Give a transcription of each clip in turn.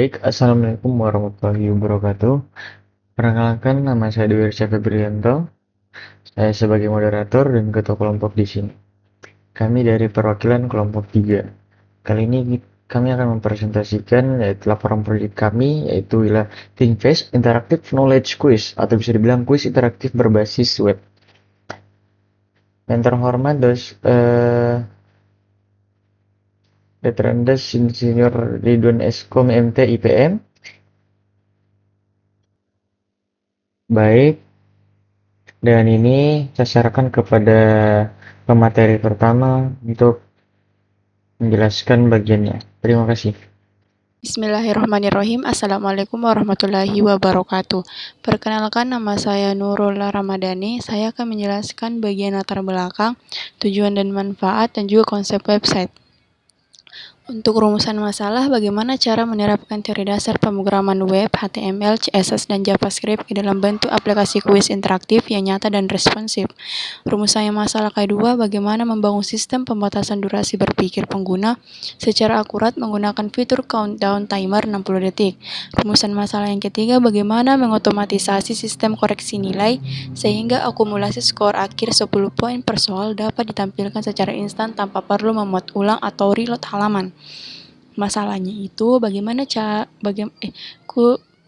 Baik, Assalamualaikum warahmatullahi wabarakatuh. Perkenalkan, nama saya Dewi Rizka Febrianto. Saya sebagai moderator dan ketua kelompok di sini. Kami dari perwakilan kelompok 3. Kali ini kami akan mempresentasikan yaitu laporan proyek kami, yaitu ialah ThinkFest Interactive Knowledge Quiz, atau bisa dibilang kuis interaktif berbasis web. Yang terhormat Veteran Insinyur Ridwan Eskom MT IPM. Baik, dan ini saya sarankan kepada pemateri pertama untuk menjelaskan bagiannya. Terima kasih. Bismillahirrahmanirrahim. Assalamualaikum warahmatullahi wabarakatuh. Perkenalkan, nama saya Nurul Ramadhani. Saya akan menjelaskan bagian latar belakang, tujuan dan manfaat, dan juga konsep website. Untuk rumusan masalah, bagaimana cara menerapkan teori dasar pemrograman web, HTML, CSS, dan JavaScript ke dalam bentuk aplikasi kuis interaktif yang nyata dan responsif. Rumusan masalah kedua, bagaimana membangun sistem pembatasan durasi berpikir pengguna secara akurat menggunakan fitur countdown timer 60 detik. Rumusan masalah yang ketiga, bagaimana mengotomatisasi sistem koreksi nilai sehingga akumulasi skor akhir 10 poin per soal dapat ditampilkan secara instan tanpa perlu memuat ulang atau reload halaman. Masalahnya itu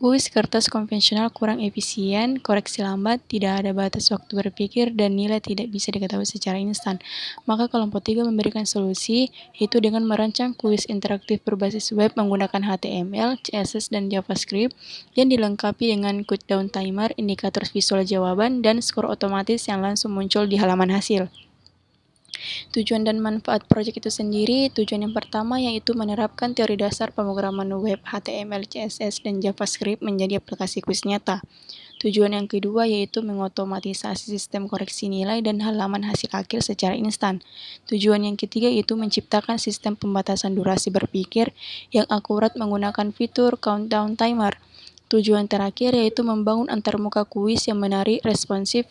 kuis kertas konvensional kurang efisien, koreksi lambat, tidak ada batas waktu berpikir, dan nilai tidak bisa diketahui secara instan. Maka kelompok 3 memberikan solusi, yaitu dengan merancang kuis interaktif berbasis web menggunakan HTML, CSS, dan JavaScript yang dilengkapi dengan countdown timer, indikator visual jawaban, dan skor otomatis yang langsung muncul di halaman hasil. Tujuan dan manfaat proyek itu sendiri, tujuan yang pertama yaitu menerapkan teori dasar pemrograman web, HTML, CSS, dan JavaScript menjadi aplikasi kuis nyata. Tujuan yang kedua yaitu mengotomatisasi sistem koreksi nilai dan halaman hasil akhir secara instan. Tujuan yang ketiga yaitu menciptakan sistem pembatasan durasi berpikir yang akurat menggunakan fitur countdown timer. Tujuan terakhir yaitu membangun antarmuka kuis yang menarik, responsif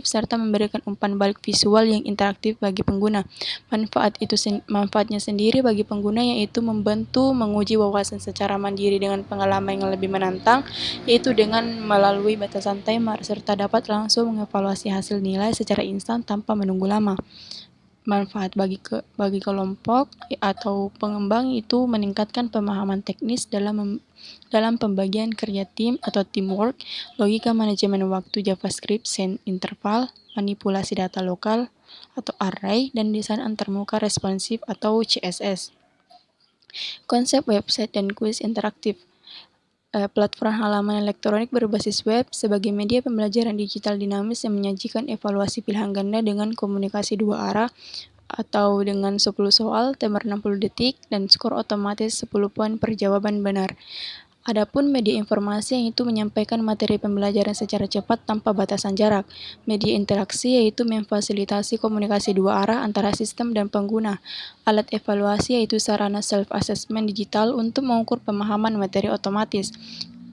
serta memberikan umpan balik visual yang interaktif bagi pengguna. Manfaatnya sendiri bagi pengguna yaitu membantu menguji wawasan secara mandiri dengan pengalaman yang lebih menantang, yaitu dengan melalui batasan timer, serta dapat langsung mengevaluasi hasil nilai secara instan tanpa menunggu lama. Manfaat bagi kelompok atau pengembang itu meningkatkan pemahaman teknis dalam pembagian kerja tim atau teamwork, logika manajemen waktu JavaScript, send interval, manipulasi data lokal atau array, dan desain antarmuka responsif atau CSS. Konsep website dan kuis interaktif. Platform halaman elektronik berbasis web sebagai media pembelajaran digital dinamis yang menyajikan evaluasi pilihan ganda dengan komunikasi dua arah atau dengan 10 soal, timer 60 detik, dan skor otomatis 10 poin per jawaban benar. Adapun media informasi yang itu menyampaikan materi pembelajaran secara cepat tanpa batasan jarak. Media interaksi yaitu memfasilitasi komunikasi dua arah antara sistem dan pengguna. Alat evaluasi yaitu sarana self-assessment digital untuk mengukur pemahaman materi otomatis.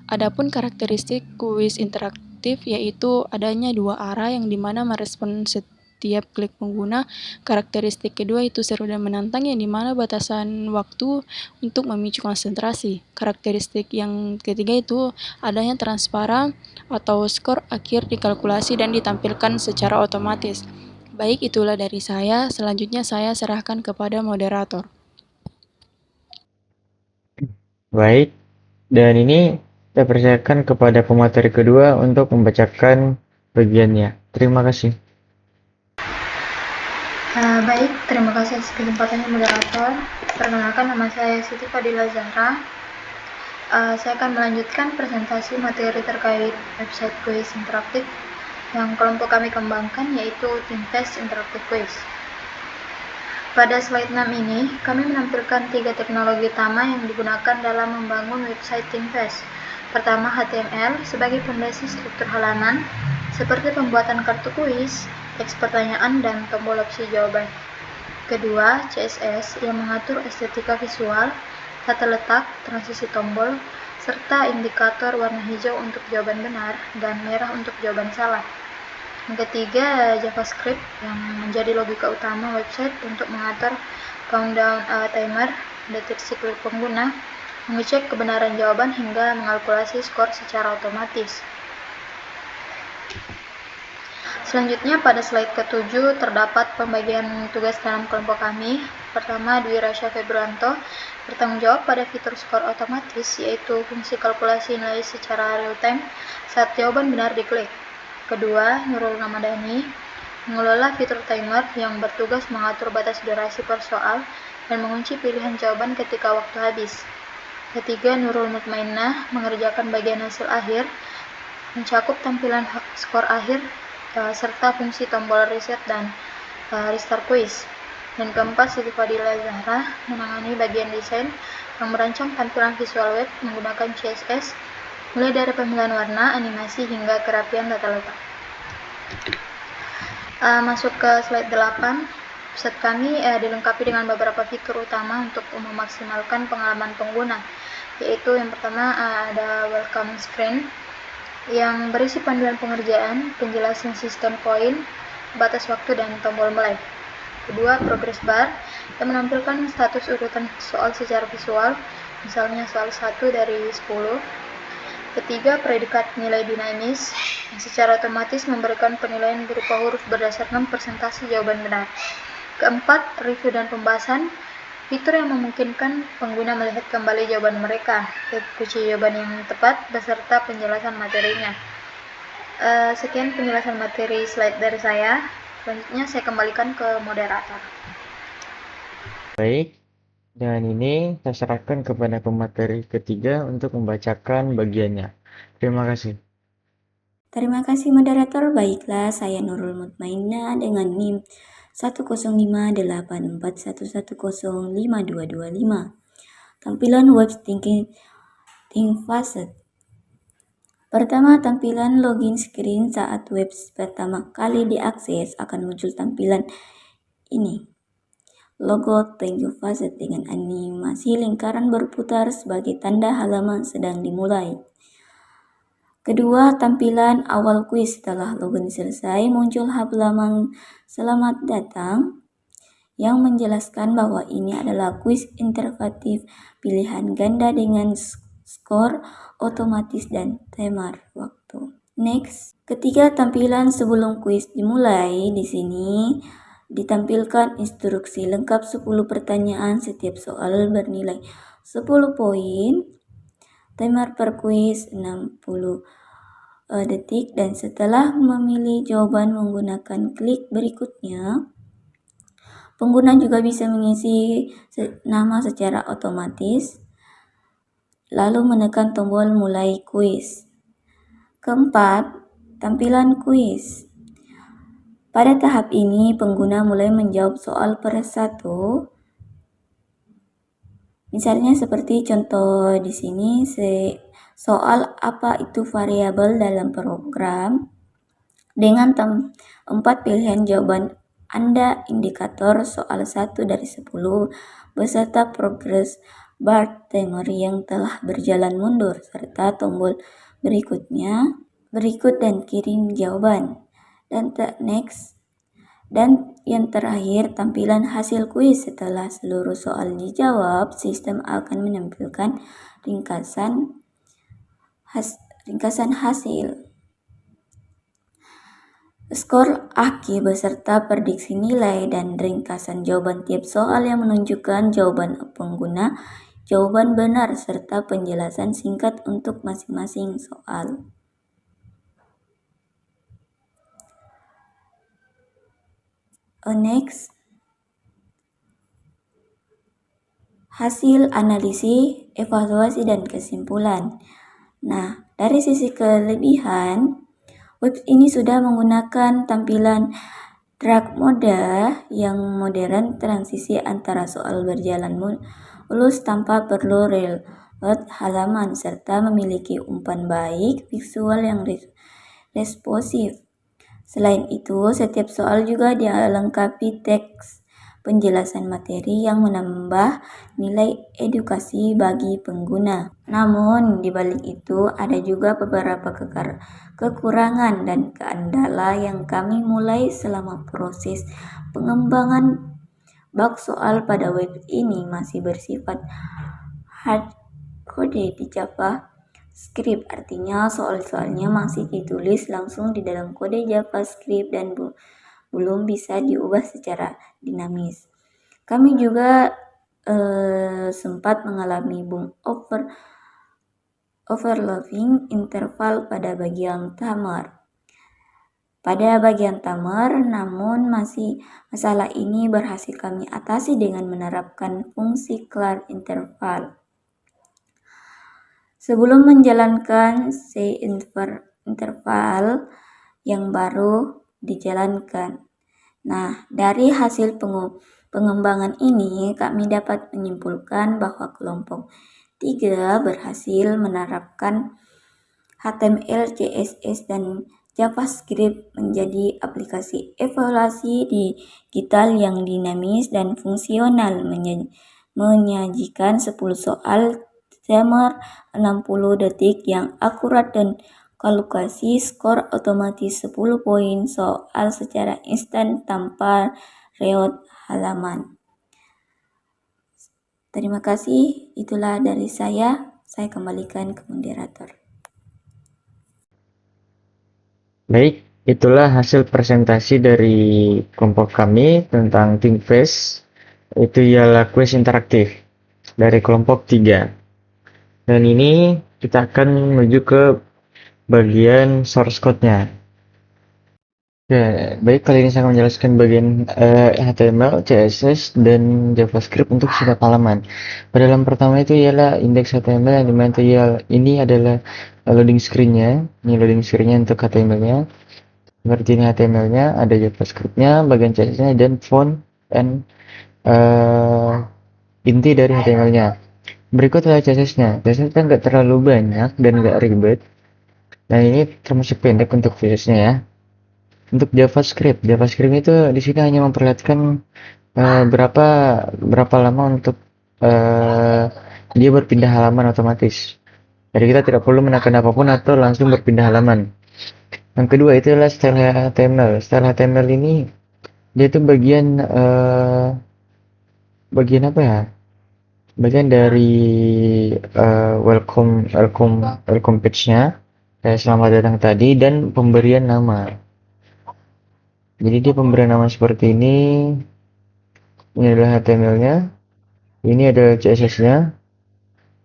Adapun karakteristik kuis interaktif yaitu adanya dua arah yang dimana merespon setiap klik pengguna. Karakteristik kedua itu seru dan menantang yang dimana batasan waktu untuk memicu konsentrasi. Karakteristik yang ketiga itu adanya transparan atau skor akhir dikalkulasi dan ditampilkan secara otomatis. Baik, itulah dari saya. Selanjutnya saya serahkan kepada moderator. Baik, dan ini saya percayakan kepada pemateri kedua untuk membacakan bagiannya. Terima kasih. Baik, terima kasih atas kesempatannya moderator. Perkenalkan, nama saya Siti Fadila Zahra. Saya akan melanjutkan presentasi materi terkait website kuis interaktif yang kelompok kami kembangkan, yaitu ThinkFest Interactive Quiz. Pada slide 6 ini, kami menampilkan 3 teknologi utama yang digunakan dalam membangun website ThinkFest. Pertama, HTML sebagai fondasi struktur halaman, seperti pembuatan kartu kuis, teks pertanyaan, dan tombol opsi jawaban. Kedua, CSS yang mengatur estetika visual, tata letak, transisi tombol, serta indikator warna hijau untuk jawaban benar dan merah untuk jawaban salah. Yang ketiga, JavaScript yang menjadi logika utama website untuk mengatur countdown timer, deteksi klik pengguna, mengecek kebenaran jawaban hingga mengalkulasi skor secara otomatis. Selanjutnya pada slide ke-7 terdapat pembagian tugas dalam kelompok kami. Pertama, Dwi Rasya Febrianto bertanggung jawab pada fitur skor otomatis, yaitu fungsi kalkulasi nilai secara real time saat jawaban benar diklik. Kedua, Nurul Ramadhani mengelola fitur timer yang bertugas mengatur batas durasi per soal dan mengunci pilihan jawaban ketika waktu habis. Ketiga, Nurul Mutmainnah mengerjakan bagian hasil akhir, mencakup tampilan skor akhir serta fungsi tombol reset dan restart quiz. Dan keempat, Siti Fadila Zahra menangani bagian desain yang merancang tampilan visual web menggunakan CSS, mulai dari pemilihan warna, animasi, hingga kerapian tata letak. Masuk ke slide 8, website kami dilengkapi dengan beberapa fitur utama untuk memaksimalkan pengalaman pengguna, yaitu yang pertama ada welcome screen yang berisi panduan pengerjaan, penjelasan sistem poin, batas waktu, dan tombol mulai. Kedua, progress bar yang menampilkan status urutan soal secara visual, misalnya soal 1 dari 10. Ketiga, predikat nilai dinamis yang secara otomatis memberikan penilaian berupa huruf berdasarkan persentase jawaban benar. Keempat, review dan pembahasan, fitur yang memungkinkan pengguna melihat kembali jawaban mereka, kunci jawaban yang tepat, beserta penjelasan materinya. Sekian penjelasan materi slide dari saya. Selanjutnya saya kembalikan ke moderator. Baik, dengan ini saya serahkan kepada pemateri ketiga untuk membacakan bagiannya. Terima kasih. Terima kasih moderator. Baiklah, saya Nurul Mutmainnah dengan NIM 1058411105225. Tampilan web thinking facet. Pertama, tampilan login screen saat web pertama kali diakses akan muncul tampilan ini. Logo thank you facet dengan animasi lingkaran berputar sebagai tanda halaman sedang dimulai. Kedua, tampilan awal kuis setelah login selesai muncul halaman selamat datang yang menjelaskan bahwa ini adalah kuis interaktif pilihan ganda dengan skor otomatis dan timer waktu. Next, ketiga, tampilan sebelum kuis dimulai. Di sini ditampilkan instruksi lengkap 10 pertanyaan, setiap soal bernilai 10 poin. Timer per kuis 60 detik, dan setelah memilih jawaban menggunakan klik berikutnya, pengguna juga bisa mengisi nama secara otomatis, lalu menekan tombol mulai kuis. Keempat, tampilan kuis. Pada tahap ini, pengguna mulai menjawab soal per satu. Misalnya seperti contoh di sini, soal apa itu variabel dalam program, dengan 4 pilihan jawaban Anda, indikator soal 1 dari 10, beserta progress bar timer yang telah berjalan mundur, serta tombol berikutnya, berikut, dan kirim jawaban. Dan next. Dan yang terakhir, tampilan hasil kuis. Setelah seluruh soal dijawab, sistem akan menampilkan ringkasan hasil, skor akhir beserta prediksi nilai, dan ringkasan jawaban tiap soal yang menunjukkan jawaban pengguna, jawaban benar, serta penjelasan singkat untuk masing-masing soal. Next, hasil analisis, evaluasi, dan kesimpulan. Nah, dari sisi kelebihan, web ini sudah menggunakan tampilan track mode yang modern, transisi antara soal berjalan mulus tanpa perlu reload halaman, serta memiliki umpan baik visual yang responsif. Selain itu, setiap soal juga dilengkapi teks penjelasan materi yang menambah nilai edukasi bagi pengguna. Namun, di balik itu ada juga beberapa kekurangan dan kendala yang kami mulai selama proses pengembangan. Bug soal pada web ini masih bersifat hard kode di JavaScript, artinya soal-soalnya masih ditulis langsung di dalam kode JavaScript dan belum bisa diubah secara dinamis. Kami juga sempat mengalami overloading interval pada bagian timer. Namun masalah ini berhasil kami atasi dengan menerapkan fungsi clear interval. Sebelum menjalankan interval yang baru dijalankan. Nah, dari hasil pengembangan ini, kami dapat menyimpulkan bahwa kelompok 3 berhasil menerapkan HTML, CSS, dan JavaScript menjadi aplikasi evaluasi digital yang dinamis dan fungsional, menyajikan 10 soal timer 60 detik yang akurat dan kalkulasi skor otomatis 10 poin soal secara instan tanpa reload halaman. Terima kasih, itulah dari saya. Saya kembalikan ke moderator. Baik, itulah hasil presentasi dari kelompok kami tentang ThinkFest. Itu ialah kuis interaktif dari kelompok 3. Dan ini kita akan menuju ke bagian source code-nya. Oke, baik, kali ini saya akan menjelaskan bagian HTML, CSS, dan JavaScript untuk setiap halaman. Pada halaman pertama itu ialah index HTML, yang dimana ini adalah loading screen-nya. Ini loading screen-nya untuk HTML-nya. Seperti ini HTML-nya, ada JavaScript-nya, bagian CSS-nya, dan font and inti dari HTML-nya. Berikut adalah CSS-nya. CSS-nya nggak terlalu banyak dan nggak ribet. Nah, ini termasuk pendek untuk CSS-nya ya. Untuk JavaScript itu di sini hanya memperlihatkan berapa lama untuk dia berpindah halaman otomatis. Jadi kita tidak perlu menekan apapun atau langsung berpindah halaman. Yang kedua itu adalah style HTML. Style HTML ini dia itu bagian apa ya? Bagian dari welcome page-nya, kayak selamat datang tadi, dan pemberian nama. Jadi dia pemberian nama seperti ini. Ini adalah HTML-nya. Ini ada CSS-nya.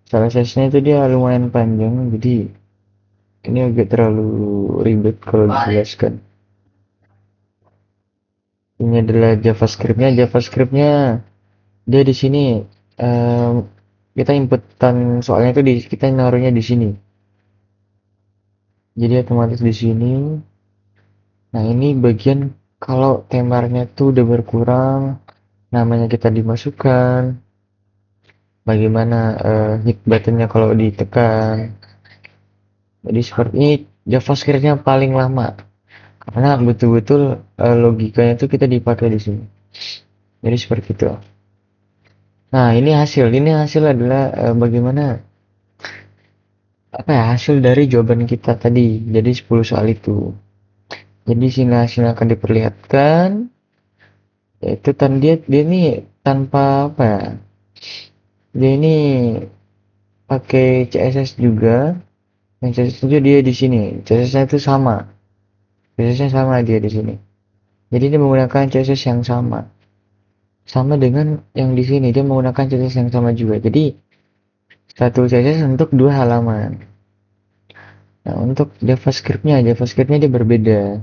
Salah CSS-nya itu dia lumayan panjang, jadi ini agak terlalu ribet kalau dijelaskan. Ini adalah JavaScript-nya. JavaScript-nya dia di sini kita inputan soalnya itu kita naruhnya di sini. Jadi otomatis di sini. Nah, ini bagian kalau temarnya tuh udah berkurang, namanya kita dimasukkan, bagaimana hit buttonnya kalau ditekan. Jadi seperti ini JavaScript-nya paling lama karena betul-betul logikanya itu kita dipakai di sini. Jadi seperti itu. Nah, ini hasil adalah bagaimana hasil dari jawaban kita tadi. Jadi 10 soal itu. Jadi sini hasilnya akan diperlihatkan, yaitu dia ini tanpa dia ini pakai CSS juga. Yang CSS itu dia di sini, CSS-nya itu sama, dia di sini. Jadi dia menggunakan CSS yang sama dengan yang di sini, dia menggunakan CSS yang sama juga. Jadi satu CSS untuk 2 halaman. Nah, untuk JavaScript-nya dia berbeda.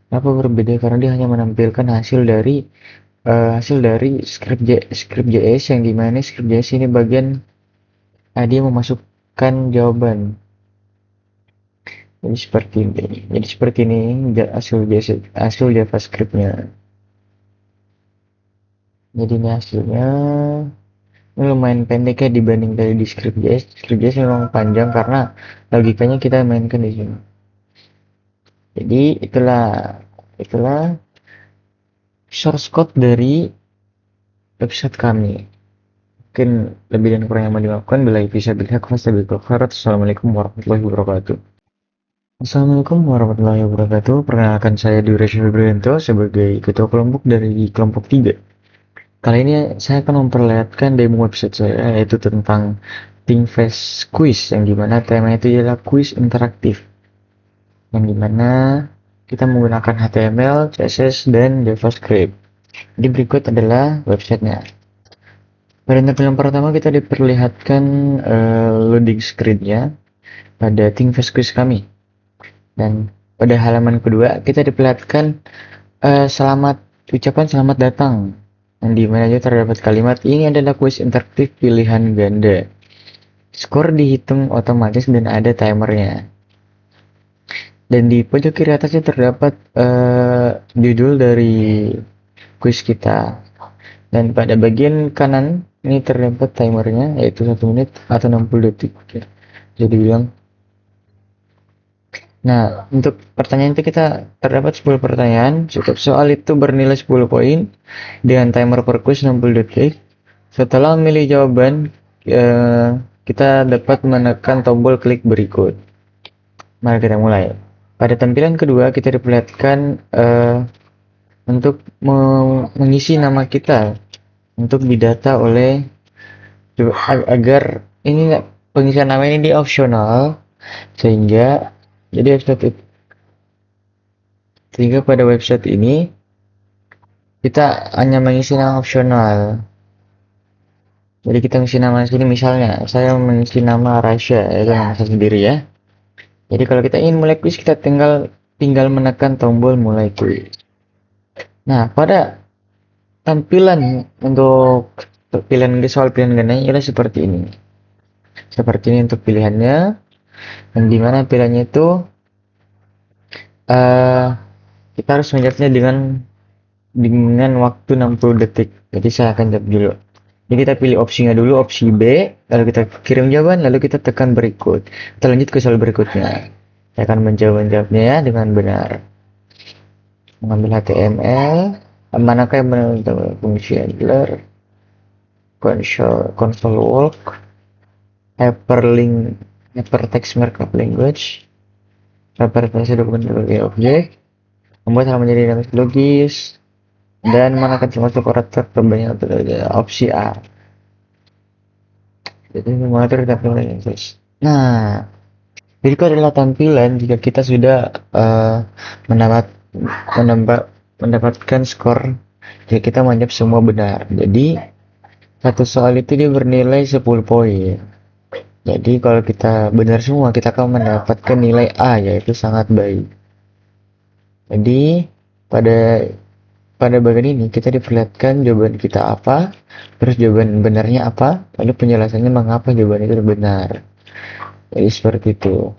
Kenapa berbeda? Karena dia hanya menampilkan hasil dari script.js, yang dimana script.js ini bagian dia memasukkan jawaban. Jadi seperti ini hasil JavaScript-nya. Jadi ini hasilnya. Ini lumayan pendek ya dibanding dari di script.js. Script.js memang panjang karena logikanya kita mainkan di sini. Jadi itulah source code dari website kami. Mungkin lebih dan kurang yang mau dimaafkan. Bila bisa bilhaq fastabil khair. Assalamualaikum warahmatullahi wabarakatuh. Assalamualaikum warahmatullahi wabarakatuh. Perkenalkan, saya Dwi Febrianto sebagai ketua kelompok dari kelompok 3. Kali ini saya akan memperlihatkan demo website saya, yaitu tentang ThinkFast Quiz, yang dimana temanya itu adalah quiz interaktif, yang dimana kita menggunakan HTML, CSS, dan JavaScript. Jadi berikut adalah websitenya. Pada tampilan pertama kita diperlihatkan loading screen-nya pada ThinkFast Quiz kami. Dan pada halaman kedua kita diperlihatkan ucapan selamat datang, yang dimana juga terdapat kalimat ini adalah kuis interaktif pilihan ganda. Skor dihitung otomatis dan ada timernya. Dan di pojok kiri atasnya terdapat judul dari kuis kita. Dan pada bagian kanan ini terdapat timernya, yaitu 1 menit atau 60 detik. Jadi bilang. Nah, untuk pertanyaan itu kita terdapat 10 pertanyaan. Setiap soal itu bernilai 10 poin dengan timer per kuis 60 detik. Setelah memilih jawaban, kita dapat menekan tombol klik berikut. Mari kita mulai. Pada tampilan kedua kita diperlihatkan untuk mengisi nama kita untuk didata oleh agar ini pengisian nama ini di opsional, sehingga pada website ini kita hanya mengisi nama opsional. Jadi kita mengisi nama sini, misalnya saya mengisi nama Rasya, itu nama saya sendiri ya. Jadi kalau kita ingin mulai kuis, kita tinggal menekan tombol mulai kuis. Nah, pada tampilan untuk soal pilihan gandanya ialah seperti ini. Seperti ini untuk pilihannya, yang dimana pilihannya itu kita harus menjawabnya dengan waktu 60 detik. Jadi saya akan jawab dulu. Jadi kita pilih opsinya dulu, opsi B, lalu kita kirim jawaban, lalu kita tekan berikut. Kita lanjut ke soal berikutnya. Saya akan menjawabnya ya dengan benar. Mengambil HTML, manakah yang benar untuk fungsi handler, console work, hypertext markup language, representasi dokumen sebagai objek, membuat hal menjadi dinamis logis, dan manakah termasuk operator terbanyak opsi A. Jadi mengatur tampilan yang jelas. Nah, jadi itu adalah tampilan jika kita sudah mendapatkan skor jika kita menjawab semua benar. Jadi satu soal itu dia bernilai 10 poin. Jadi kalau kita benar semua, kita akan mendapatkan nilai A, yaitu sangat baik. Jadi pada bagian ini kita diperlihatkan jawaban kita apa, terus jawaban benarnya apa, lalu penjelasannya mengapa jawaban itu benar. Jadi seperti itu.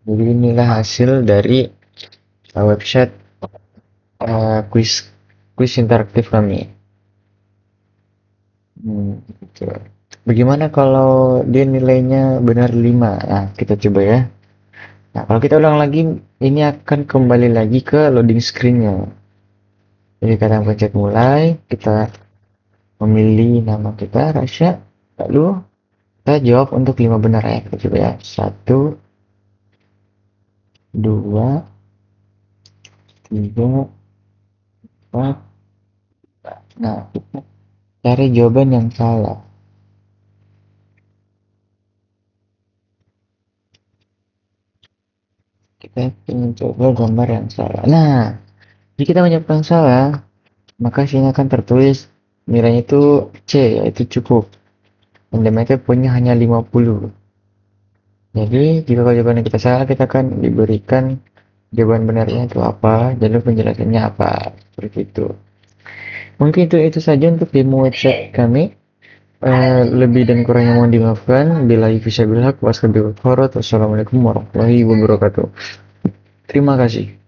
Jadi inilah hasil dari website quiz interaktif kami. Gitu. Bagaimana kalau dia nilainya benar 5? Nah, kita coba ya. Nah, kalau kita ulang lagi, ini akan kembali lagi ke loading screen-nya. Jadi kita pencet mulai, kita memilih nama kita Rasya, lalu kita jawab untuk 5 benar ya. Kita coba ya. 1, 2, 3, 4. Nah, kita cari jawaban yang salah. Kita mencoba gambar yang salah. Nah, jika kita menjawab yang salah, maka sini akan tertulis nilainya itu C, yaitu cukup. Dan damage poinnya hanya 50. Jadi, jika jawaban kita salah, kita akan diberikan jawaban benarnya itu apa, jalur penjelasannya apa, seperti itu. Mungkin itu saja untuk demo website kami. Lebih dan kurangnya mohon dimaafkan. Billahi fisabilillah, wassalamualaikum warahmatullahi wabarakatuh. Terima kasih.